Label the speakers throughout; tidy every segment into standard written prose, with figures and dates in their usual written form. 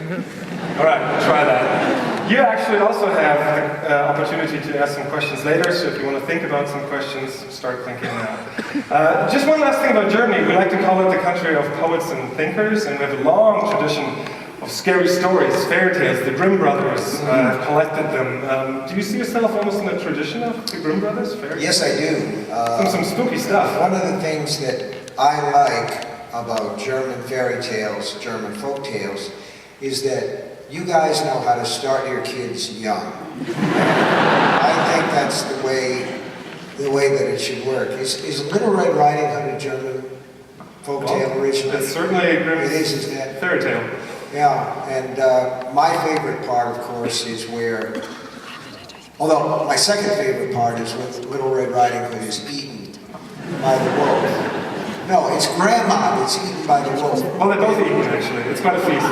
Speaker 1: All right, try that. You actually also have the opportunity to ask some questions later, so if you want to think about some questions, start thinking now. Just one last thing about Germany. We like to call it the country of poets and thinkers, and we have a long tradition of scary stories, fairy tales. The Grimm brothers have collected them. Do you see yourself almost in the tradition of the Grimm brothers? Fairy
Speaker 2: Yes, I do.
Speaker 1: Some spooky stuff.
Speaker 2: One of the things that I like about German fairy tales, German folk tales, is that you guys know how to start your kids young. I think that's the way that it should work. Is Little Red Riding Hood a German folk tale originally?
Speaker 1: It's certainly a Grimm's
Speaker 2: isn't it?
Speaker 1: fairy tale.
Speaker 2: Yeah, and my favorite part, of course, is where, although my second favorite part is when Little Red Riding Hood is eaten by the wolf. No, it's Grandma that's eaten by the wolf.
Speaker 1: Well, they're both eaten, actually. It's quite a feast.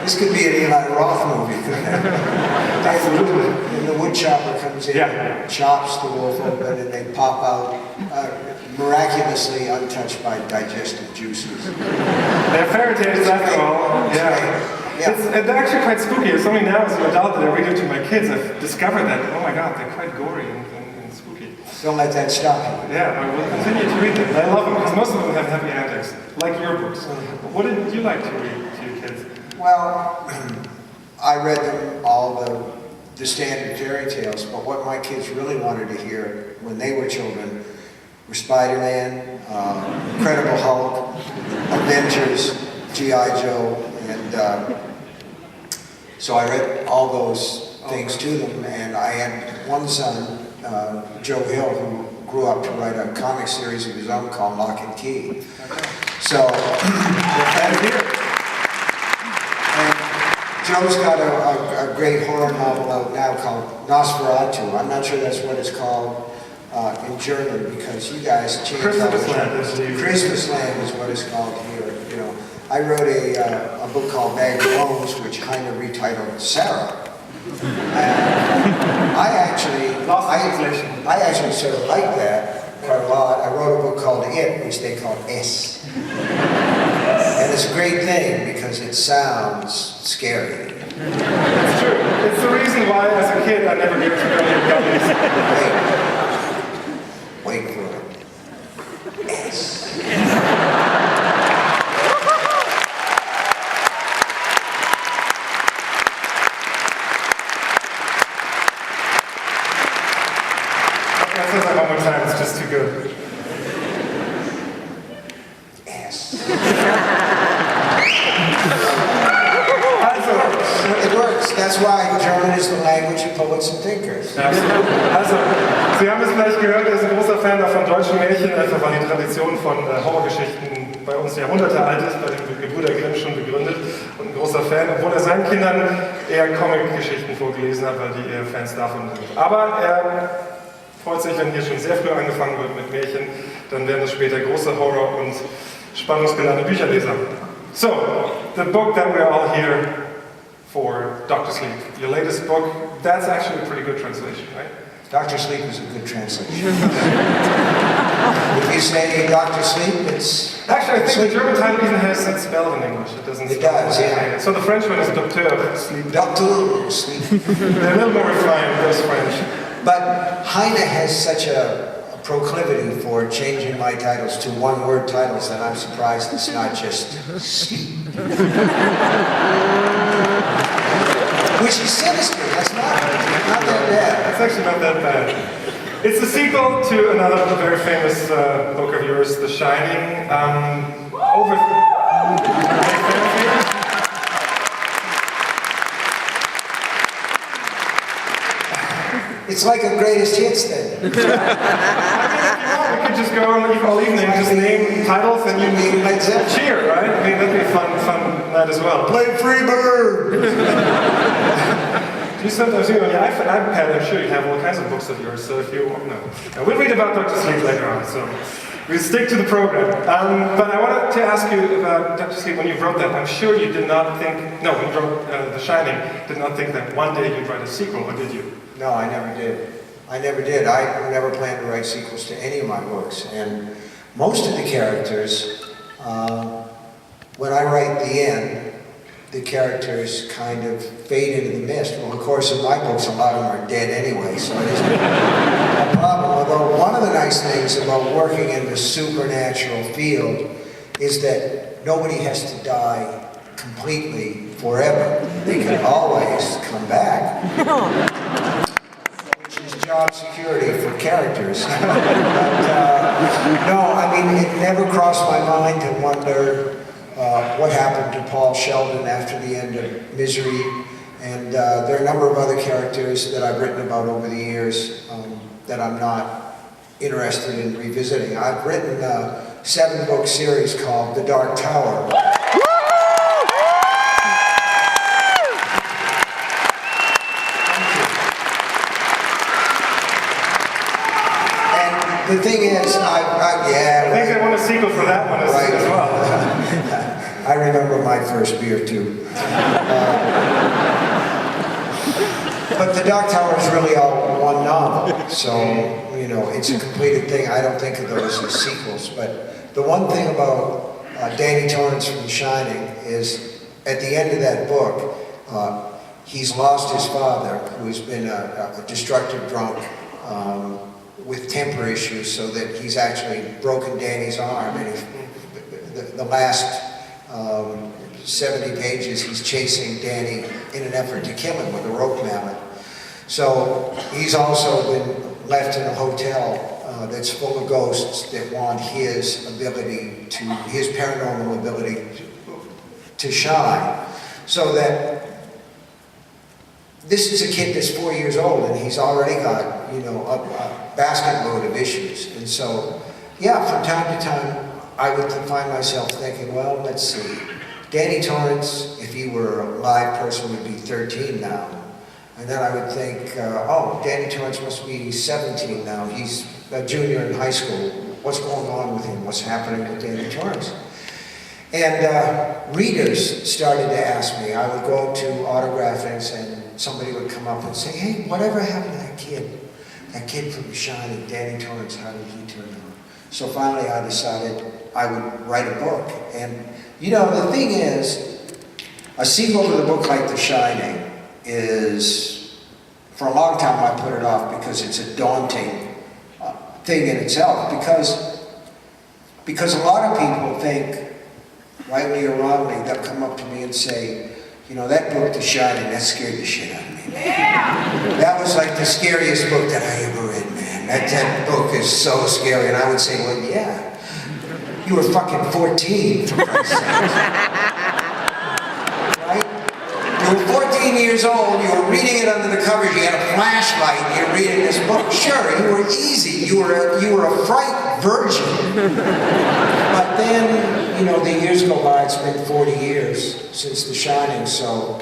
Speaker 2: This could be an Eli Roth movie, couldn't it?
Speaker 1: Absolutely.
Speaker 2: And the woodchopper comes in, chops the wolf open, and they pop out miraculously untouched by digestive juices.
Speaker 1: They're fairy tales after all. Yeah. It's actually quite spooky. It's only now as an adult that I read it to my kids, I've discovered that, oh my god, they're quite gory and spooky.
Speaker 2: Don't let that stop you.
Speaker 1: Yeah, I will continue to read them. I love them because most of them have happy endings, like your books. What did you like to read to your kids?
Speaker 2: Well, I read them all the standard fairy tales, but what my kids really wanted to hear when they were children were Spider-Man, Incredible Hulk, Avengers, G.I. Joe, and so I read all those things to them, and I had one son, Joe Hill, who grew up to write a comic series of his own called Lock and Key. So, and Joe's got a great horror novel out now called Nosferatu. I'm not sure that's what it's called in German because you guys changed
Speaker 1: Christmas Land.
Speaker 2: Christmas Land is what it's called here. You know, I wrote a book called Bag of Bones, which Heine retitled Sarah. I actually sort of like that quite a lot. I wrote a book called It, which they called S. And it's a great thing because it sounds scary.
Speaker 1: It's true. It's the reason why, as a kid, I never gave to girly gummies.
Speaker 2: Wait for it. S.
Speaker 1: That says that one more time, it's just too good.
Speaker 2: S. It works. That's why German is the language of poets and thinkers.
Speaker 1: Absolut. Also, Sie haben es vielleicht gehört, er ist ein großer Fan von deutschen Märchen, einfach weil die Tradition von Horrorgeschichten bei uns Jahrhunderte alt ist, bei den Gebrüder Grimm schon begründet und ein großer Fan, obwohl er seinen Kindern eher Comic-Geschichten vorgelesen hat, weil die eher Fans davon sind. Aber er freut sich, wenn hier schon sehr früh angefangen wird mit Märchen, dann werden es später große Horror- und spannungsgeladene Bücherleser. So, the book that we're all here for, Dr. Sleep, your latest book, that's actually a pretty good translation, right?
Speaker 2: Dr. Sleep is a good translation. If you say Dr. Sleep, it's...
Speaker 1: Actually, I think the German title even has it spelled in English. It doesn't.
Speaker 2: It does, yeah.
Speaker 1: So the French one is Docteur Sleep.
Speaker 2: Doctor Sleep.
Speaker 1: They're a little more refined, those French.
Speaker 2: But Heine has such a proclivity for changing my titles to one-word titles that I'm surprised it's not just Sleep. Which is sinister. That's not that bad.
Speaker 1: It's actually not that bad. It's the sequel to another very famous book of yours, The Shining.
Speaker 2: It's like a greatest hits thing.
Speaker 1: I mean, if you want, we could just go on all evening and just name titles and you cheer, right? I mean, that'd be a fun night as well.
Speaker 2: Play Freebird!
Speaker 1: You sometimes, on your iPad, I'm sure you have all kinds of books of yours, so if you want, no. Now, we'll read about Dr. Sleep later on, so we'll stick to the program. But I wanted to ask you about Dr. Sleep, when you wrote that, I'm sure you did not think, when you wrote The Shining, did not think that one day you'd write a sequel, or did you?
Speaker 2: No, I never did. I never planned to write sequels to any of my books, and most of the characters when I write the end, the characters kind of fade into the mist. Well, of course, in my books, a lot of them are dead anyway, so it isn't a problem. Although one of the nice things about working in the supernatural field is that nobody has to die completely forever. They can always come back, which is job security for characters. But, no, I mean, it never crossed my mind to wonder what happened to Paul Sheldon after the end of Misery. And there are a number of other characters that I've written about over the years that I'm not interested in revisiting. I've written a 7-book series called The Dark Tower. The thing is,
Speaker 1: I think they want a sequel for that one as well.
Speaker 2: I remember my first beer too. But The Dark Tower is really all one novel, so you know it's a completed thing. I don't think of those as sequels. But the one thing about Danny Torrance from The Shining is, at the end of that book, he's lost his father, who's been a destructive drunk. With temper issues, so that he's actually broken Danny's arm, and the last 70 pages he's chasing Danny in an effort to kill him with a rope mallet. So he's also been left in a hotel that's full of ghosts that want his paranormal ability to shine. So that this is a kid that's 4 years old, and he's already got, you know, a basket load of issues. And so, yeah, from time to time, I would find myself thinking, well, let's see. Danny Torrance, if he were a live person, would be 13 now. And then I would think, oh, Danny Torrance must be 17 now. He's a junior in high school. What's going on with him? What's happening with Danny Torrance? And readers started to ask me. I would go to autographings, and somebody would come up and say, hey, whatever happened to that kid? That kid from The Shining, Danny Torrance, how did he turn out? So finally I decided I would write a book. And, you know, the thing is, a sequel to the book like The Shining is, for a long time I put it off because it's a daunting thing in itself. Because a lot of people think, rightly or wrongly, they'll come up to me and say, you know, that book, The Shining, that scared the shit out of me, man. Yeah. That was like the scariest book that I ever read, man. That book is so scary. And I would say, well, yeah. You were fucking 14, for Christ's sake. Right? You were 14 years old, you were reading it under the covers, you had a flashlight, and you're reading this book. Sure, you were easy. You were a fright virgin. But then, you know, the years go by, it's been 40 years since The Shining, so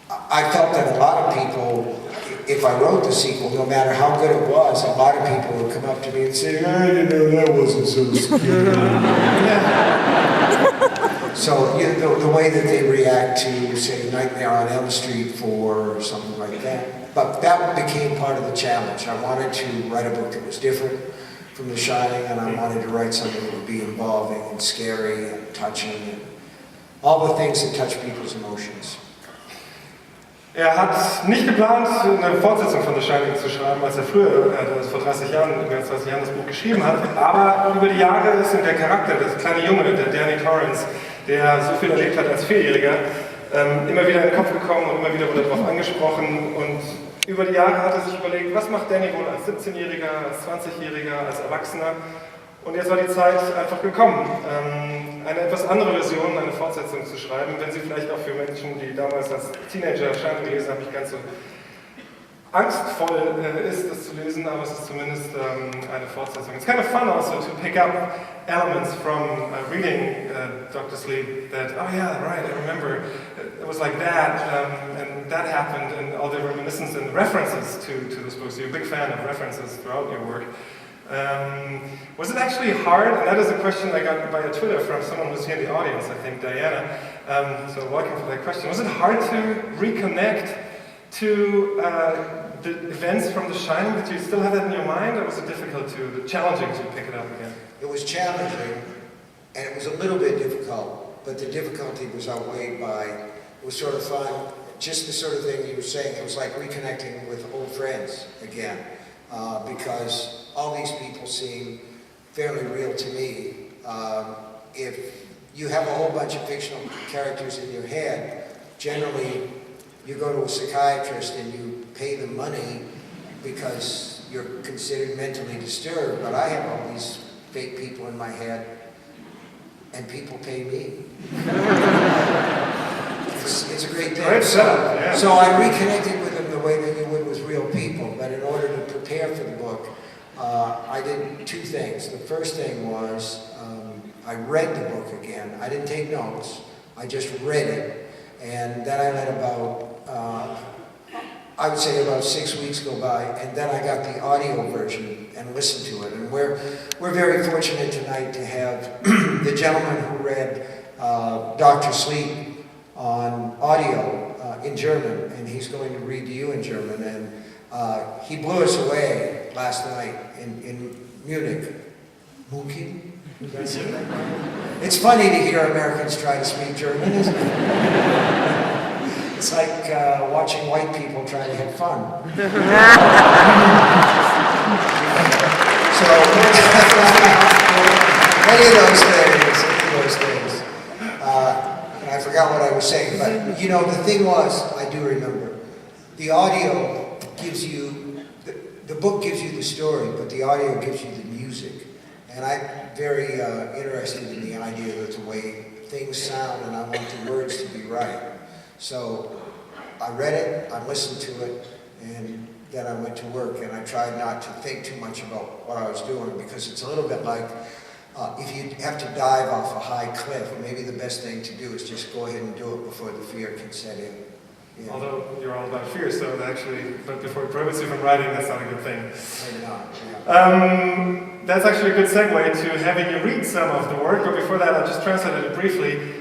Speaker 2: I felt that a lot of people, if I wrote the sequel, no matter how good it was, a lot of people would come up to me and say, oh, you know, that wasn't so scary. So, you know, the way that they react to, say, Nightmare on Elm Street 4 or something like that. But that became part of the challenge. I wanted to write a book that was different from The Shining, and I wanted to write something that would be involving and scary and touching and all the things that touch people's emotions.
Speaker 1: Hat nicht geplant, eine Fortsetzung von The Shining zu schreiben, als früher, vor 30 Jahren, mehr als 30 Jahren das Buch geschrieben hat. Aber über die Jahre ist ihm der Charakter, das kleine Junge, der Danny Torrance, der so viel erlebt hat als Vierjähriger, immer wieder in den Kopf gekommen und immer wieder wurde darauf angesprochen. Und über die Jahre hat er sich überlegt, was macht Danny wohl als 17-Jähriger, als 20-Jähriger, als Erwachsener? Und jetzt war die Zeit einfach gekommen, eine etwas andere Version, eine Fortsetzung zu schreiben, wenn sie vielleicht auch für Menschen, die damals als Teenager Shining gelesen haben, nicht ganz so angstvoll ist, das zu lesen, aber es ist zumindest eine Fortsetzung. It's kind of fun also to pick up elements from reading Dr. Sleep that, oh yeah, right, I remember, it was like that, and that happened, and all the reminiscences and references to this book. So you're a big fan of references throughout your work. Was it actually hard, and that is a question I got via Twitter from someone who's here in the audience, I think Diana, so welcome for that question. Was it hard to reconnect to the events from The Shining? Did you still have that in your mind, or was it challenging to pick it up again?
Speaker 2: It was challenging, and it was a little bit difficult but the difficulty was outweighed by, it was sort of fun, just the sort of thing you were saying. It was like reconnecting with old friends again, because all these people seem fairly real to me. If you have a whole bunch of fictional characters in your head, generally you go to a psychiatrist and you pay them money because you're considered mentally disturbed, but I have all these fake people in my head, and people pay me. It's a great thing.
Speaker 1: Great setup, yeah.
Speaker 2: So I reconnected with them the way that you would with real people, but in order to prepare for the book, I did two things. The first thing was I read the book again. I didn't take notes. I just read it, and then I let about, I would say about 6 weeks go by, and then I got the audio version and listened to it. And we're very fortunate tonight to have the gentleman who read Dr. Sleep on audio in German, and he's going to read to you in German. And he blew us away last night in Munich. Munich? It's funny to hear Americans try to speak German, isn't it? It's like watching white people try to have fun. So, any of those things. And I forgot what I was saying, but you know, the thing was, I do remember, the audio gives you, the book gives you the story, but the audio gives you the music. And I'm very interested in the idea that the way things sound, and I want the words to be right. So I read it, I listened to it, and then I went to work, and I tried not to think too much about what I was doing, because it's a little bit like if you have to dive off a high cliff, maybe the best thing to do is just go ahead and do it before the fear can set in. Yeah.
Speaker 1: Although you're all about fear, so actually, but before it prohibits you from writing, that's not a good thing.
Speaker 2: Maybe not, yeah.
Speaker 1: That's actually a good segue to having you read some of the work, but before that I'll just translate it briefly.